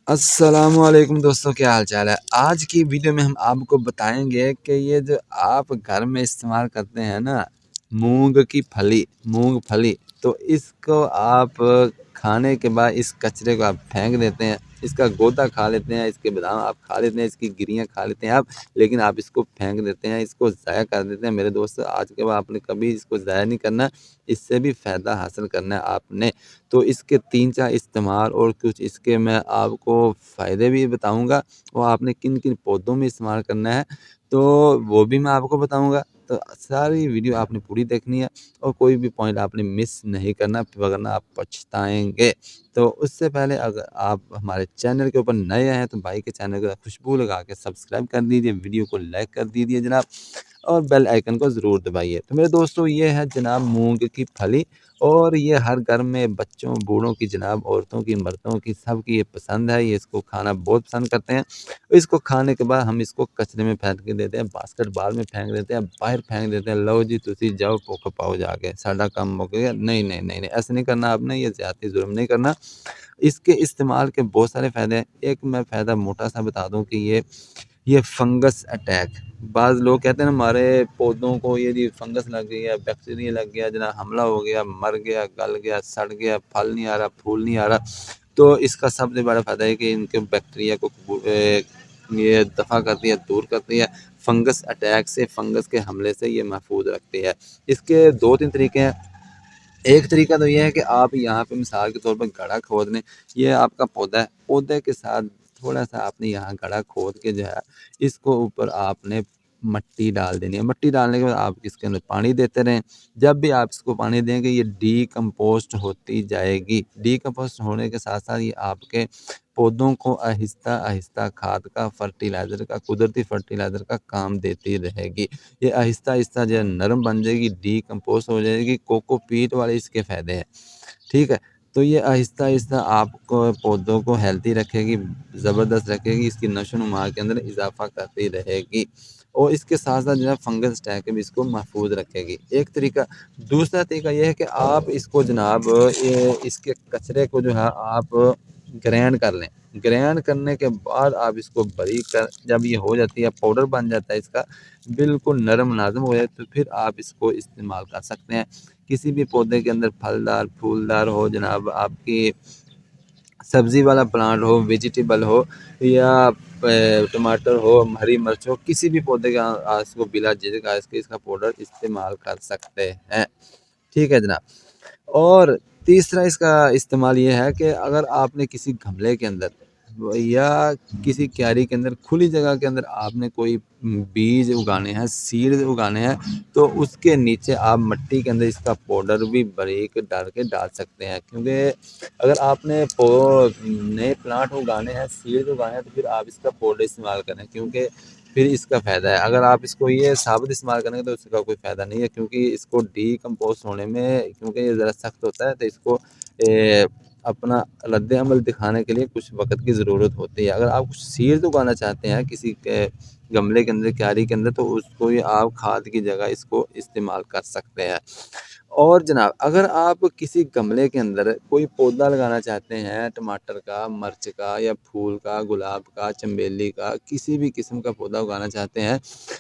السلام علیکم دوستوں، کیا حال چال ہے؟ آج کی ویڈیو میں ہم آپ کو بتائیں گے کہ یہ جو آپ گھر میں استعمال کرتے ہیں نا مونگ کی پھلی، مونگ پھلی، تو اس کو آپ کھانے کے بعد اس کچرے کو آپ پھینک دیتے ہیں، اس کا گودا کھا لیتے ہیں، اس کے بادام آپ کھا لیتے ہیں، اس کی گریاں کھا لیتے ہیں آپ، لیکن آپ اس کو پھینک دیتے ہیں، اس کو ضائع کر دیتے ہیں۔ میرے دوست، آج کے بعد آپ نے کبھی اس کو ضائع نہیں کرنا، اس سے بھی فائدہ حاصل کرنا ہے آپ نے۔ تو اس کے 3-4 استعمال اور کچھ اس کے میں آپ کو فائدے بھی بتاؤں گا، وہ آپ نے کن کن پودوں میں استعمال کرنا ہے تو وہ بھی میں آپ کو بتاؤں گا۔ تو ساری ویڈیو آپ نے پوری دیکھنی ہے اور کوئی بھی پوائنٹ آپ نے مس نہیں کرنا، ورنہ آپ پچھتائیں گے۔ تو اس سے پہلے اگر آپ ہمارے چینل کے اوپر نئے ہیں تو بھائی کے چینل کو خوشبو لگا کے سبسکرائب کر دیجیے، ویڈیو کو لائک کر دیجیے جناب، اور بیل آئیکن کو ضرور دبائیے۔ تو میرے دوستو، یہ ہے جناب مونگ کی پھلی، اور یہ ہر گھر میں بچوں بوڑھوں کی جناب، عورتوں کی مردوں کی سب کی یہ پسند ہے، یہ اس کو کھانا بہت پسند کرتے ہیں۔ اس کو کھانے کے بعد ہم اس کو کچرے میں پھینک کے دیتے ہیں، باسکٹ بال میں پھینک دیتے ہیں، باہر پھینک دیتے ہیں، لو جی تسی جاؤ پوکھ پاؤ جا کے، ساڈا کام ہو گیا۔ نہیں نہیں نہیں نہیں، ایسا نہیں کرنا آپ نے، یہ زیادتی ظلم نہیں کرنا۔ اس کے استعمال کے بہت سارے فائدے ہیں۔ ایک میں فائدہ موٹا سا بتا دوں کہ یہ فنگس اٹیک، بعض لوگ کہتے ہیں نا ہمارے پودوں کو یہ جی فنگس لگ گئی ہے، بیکٹیریا لگ گیا جناب، حملہ ہو گیا، مر گیا، گل گیا، سڑ گیا، پھل نہیں آ رہا، پھول نہیں آ رہا۔ تو اس کا سب سے بڑا فائدہ ہے کہ ان کے بیکٹیریا کو یہ دفع کرتی ہے، دور کرتی ہے، فنگس اٹیک سے، فنگس کے حملے سے یہ محفوظ رکھتی ہے۔ اس کے 2-3 طریقے ہیں۔ ایک طریقہ تو یہ ہے کہ آپ یہاں پہ مثال کے طور پر گڑھا کھود لیں، یہ آپ کا پودا ہے، پودے کے ساتھ تھوڑا سا آپ نے یہاں گڑھا کھود کے جو ہے اس کو اوپر آپ نے مٹی ڈال دینی ہے۔ مٹی ڈالنے کے بعد آپ اس کے اندر پانی دیتے رہیں، جب بھی آپ اس کو پانی دیں گے یہ ڈی کمپوسٹ ہوتی جائے گی۔ ڈی کمپوسٹ ہونے کے ساتھ ساتھ یہ آپ کے پودوں کو آہستہ آہستہ کھاد کا، فرٹیلائزر کا، قدرتی فرٹیلائزر کا کام دیتی رہے گی۔ یہ آہستہ آہستہ جو ہے نرم بن جائے گی، ڈی کمپوز ہو جائے گی۔ کوکو پیٹ والے اس کے فائدے ہیں، ٹھیک ہے۔ تو یہ آہستہ آہستہ آپ کو پودوں کو ہیلتھی رکھے گی، زبردست رکھے گی، اس کی نشو و نما کے اندر اضافہ کرتی رہے گی، اور اس کے ساتھ ساتھ جو ہے فنگس اٹیک بھی اس کو محفوظ رکھے گی۔ ایک طریقہ۔ دوسرا طریقہ یہ ہے کہ آپ اس کو جناب اس کے کچرے کو جو ہے آپ گرینڈ کر لیں۔ گرینڈ کرنے کے بعد آپ اس کو باریک کر، جب یہ ہو جاتی ہے پاؤڈر بن جاتا ہے اس کا، بالکل نرم نازم ہو جائے، تو پھر آپ اس کو استعمال کر سکتے ہیں۔ کسی بھی پودے کے اندر پھلدار پھولدار ہو جناب، آپ کی سبزی والا پلانٹ ہو، ویجیٹیبل ہو، یا ٹماٹر ہو، ہری مرچ ہو، کسی بھی پودے کا اس کو بلا جھجک اس کا پاؤڈر استعمال کر سکتے ہیں، ٹھیک ہے جناب۔ اور تیسرا اس کا استعمال یہ ہے کہ اگر آپ نے کسی گملے کے اندر یا کسی کیاری کے اندر، کھلی جگہ کے اندر آپ نے کوئی بیج اگانے ہیں، سیڈ اگانے ہیں، تو اس کے نیچے آپ مٹی کے اندر اس کا پاؤڈر بھی باریک ڈال سکتے ہیں، کیونکہ اگر آپ نے نئے پلانٹ اگانے ہیں، سیڈ اگانے ہیں، تو پھر آپ اس کا پاؤڈر استعمال کریں، کیونکہ پھر اس کا فائدہ ہے۔ اگر آپ اس کو یہ ثابت استعمال کریں گے تو اس کا کوئی فائدہ نہیں ہے، کیونکہ اس کو ڈی کمپوز ہونے میں، کیونکہ یہ ذرا سخت ہوتا ہے، تو اس کو اپنا رد عمل دکھانے کے لیے کچھ وقت کی ضرورت ہوتی ہے۔ اگر آپ کچھ سیڈ اگانا چاہتے ہیں کسی کے گملے کے اندر، کیاری کے اندر، تو اس کو یہ آپ کھاد کی جگہ اس کو استعمال کر سکتے ہیں۔ اور جناب اگر آپ کسی گملے کے اندر کوئی پودا لگانا چاہتے ہیں، ٹماٹر کا، مرچ کا، یا پھول کا، گلاب کا، چنبیلی کا، کسی بھی قسم کا پودا اگانا چاہتے ہیں،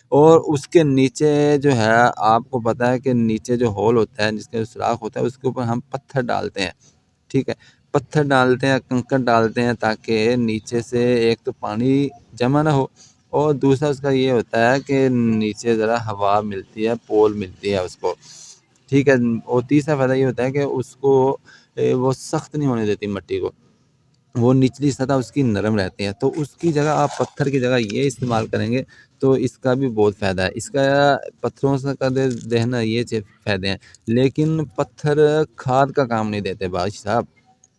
اور اس کے نیچے جو ہے آپ کو پتہ ہے کہ نیچے جو ہول ہوتا ہے، جس کے سوراخ ہوتا ہے، اس کے اوپر ہم پتھر ڈالتے ہیں، ٹھیک ہے، پتھر ڈالتے ہیں، کنکر ڈالتے ہیں، تاکہ نیچے سے ایک تو پانی جمع نہ ہو، اور دوسرا اس کا یہ ہوتا ہے کہ نیچے ذرا ہوا ملتی ہے، پول ملتی ہے اس کو، ٹھیک ہے۔ اور تیسرا فائدہ یہ ہوتا ہے کہ اس کو وہ سخت نہیں ہونے دیتی مٹی کو، وہ نچلی سطح اس کی نرم رہتی ہے، تو اس کی جگہ آپ پتھر کی جگہ یہ استعمال کریں گے تو اس کا بھی بہت فائدہ ہے۔ اس کا پتھروں سے کا دینا یہ فائدے ہیں، لیکن پتھر کھاد کا کام نہیں دیتے بھائی صاحب،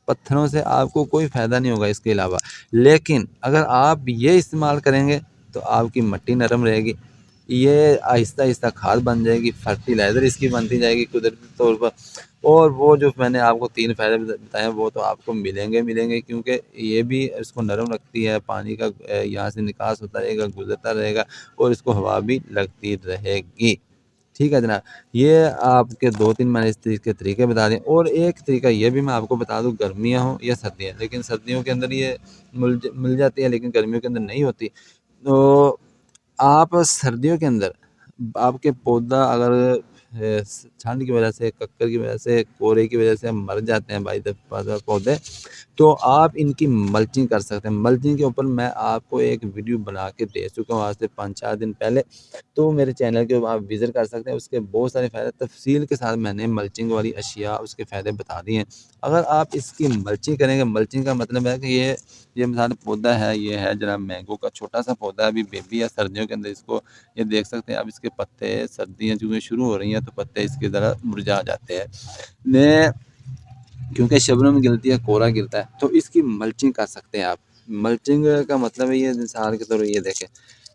پتھروں سے آپ کو کوئی فائدہ نہیں ہوگا اس کے علاوہ، لیکن اگر آپ یہ استعمال کریں گے تو آپ کی مٹی نرم رہے گی، یہ آہستہ آہستہ کھاد بن جائے گی، فرٹیلائزر اس کی بنتی جائے گی قدرتی طور پر، اور وہ جو میں نے آپ کو 3 فائدے بتائے ہیں وہ تو آپ کو ملیں گے، کیونکہ یہ بھی اس کو نرم رکھتی ہے، پانی کا یہاں سے نکاس ہوتا رہے گا، گزرتا رہے گا، اور اس کو ہوا بھی لگتی رہے گی، ٹھیک ہے جناب، یہ آپ کے 2-3 میں نے اس کے طریقے بتا دیں، اور ایک طریقہ یہ بھی میں آپ کو بتا دوں، گرمیاں ہوں یا سردیاں، لیکن سردیوں کے اندر یہ مل جاتی ہے لیکن گرمیوں کے اندر نہیں ہوتی. تو آپ سردیوں کے اندر آپ کے پودا اگر ٹھنڈ کی وجہ سے، ککر کی وجہ سے، کورے کی وجہ سے مر جاتے ہیں بھائی پودے، تو آپ ان کی ملچنگ کر سکتے ہیں. ملچنگ کے اوپر میں آپ کو ایک ویڈیو بنا کے دے چکا ہوں آج سے 5-4 دن پہلے، تو میرے چینل کے آپ وزٹ کر سکتے ہیں. اس کے بہت سارے فائدے تفصیل کے ساتھ میں نے ملچنگ والی اشیاء اس کے فائدے بتا دیے ہیں. اگر آپ اس کی ملچنگ کریں گے، ملچنگ کا مطلب ہے کہ یہ مثال پودا ہے، یہ ہے جناب مینگو کا چھوٹا سا پودا ہے، ابھی بیبی ہے. سردیوں کے اندر اس کو یہ دیکھ سکتے ہیں اب اس کے پتے، سردیاں چونکہ شروع ہو رہی ہیں تو پتے اس کی طرح مرجھا جاتے ہیں، کیونکہ شبنم گرتی ہے، کورا گرتا ہے، تو اس کی ملچنگ کر سکتے ہیں آپ. ملچنگ کا مطلب ہے یہ مثال کے طور پر یہ دیکھیں،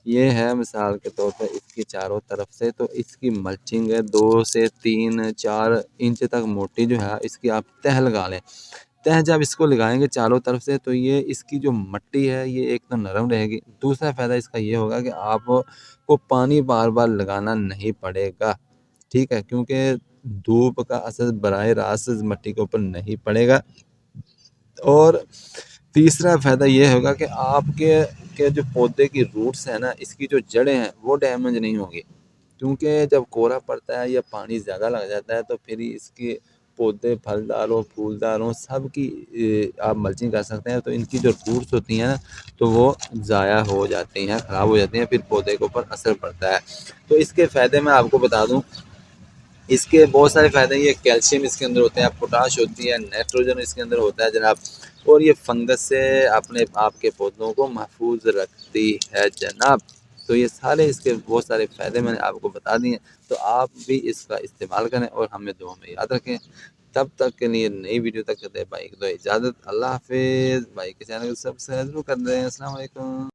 یہ ہے مثال کے طور پر اس کی چاروں طرف سے، تو اس کی ملچنگ ہے 2 سے 3-4 انچ تک موٹی جو ہے اس کی آپ تہ لگا لیں. تہ جب اس کو لگائیں گے چاروں طرف سے تو یہ اس کی جو مٹی ہے یہ ایک تو نرم رہے گی. دوسرا فائدہ اس کا یہ ہوگا کہ آپ کو پانی بار بار لگانا نہیں پڑے گا، ٹھیک ہے، کیونکہ دھوپ کا اثر براہ راست مٹی کے اوپر نہیں پڑے گا. اور تیسرا فائدہ یہ ہوگا کہ آپ کے جو پودے کی روٹس ہیں نا، اس کی جو جڑیں ہیں وہ ڈیمیج نہیں ہوں گی، کیونکہ جب کورا پڑتا ہے یا پانی زیادہ لگ جاتا ہے تو پھر اس کے پودے پھلدار ہوں پھولدار ہوں سب کی آپ ملچنگ کر سکتے ہیں. تو ان کی جو روٹس ہوتی ہیں نا تو وہ ضائع ہو جاتی ہیں، خراب ہو جاتی ہیں، پھر پودے کے اوپر اثر پڑتا ہے. تو اس کے فائدے میں آپ کو بتا دوں، اس کے بہت سارے فائدے ہیں. یہ کیلشیم اس کے اندر ہوتے ہیں، پوٹاش ہوتی ہے، نائٹروجن اس کے اندر ہوتا ہے جناب، اور یہ فنگس سے اپنے آپ کے پودوں کو محفوظ رکھتی ہے جناب. تو یہ سارے اس کے بہت سارے فائدے میں نے آپ کو بتا دیے، تو آپ بھی اس کا استعمال کریں اور ہمیں دعا میں یاد رکھیں. تب تک کے لیے نئی ویڈیو تک دے بھائی کو اجازت. اللہ حافظ. بھائی کے چینل کو سبسکرائب ضرور کر دیں. السلام علیکم.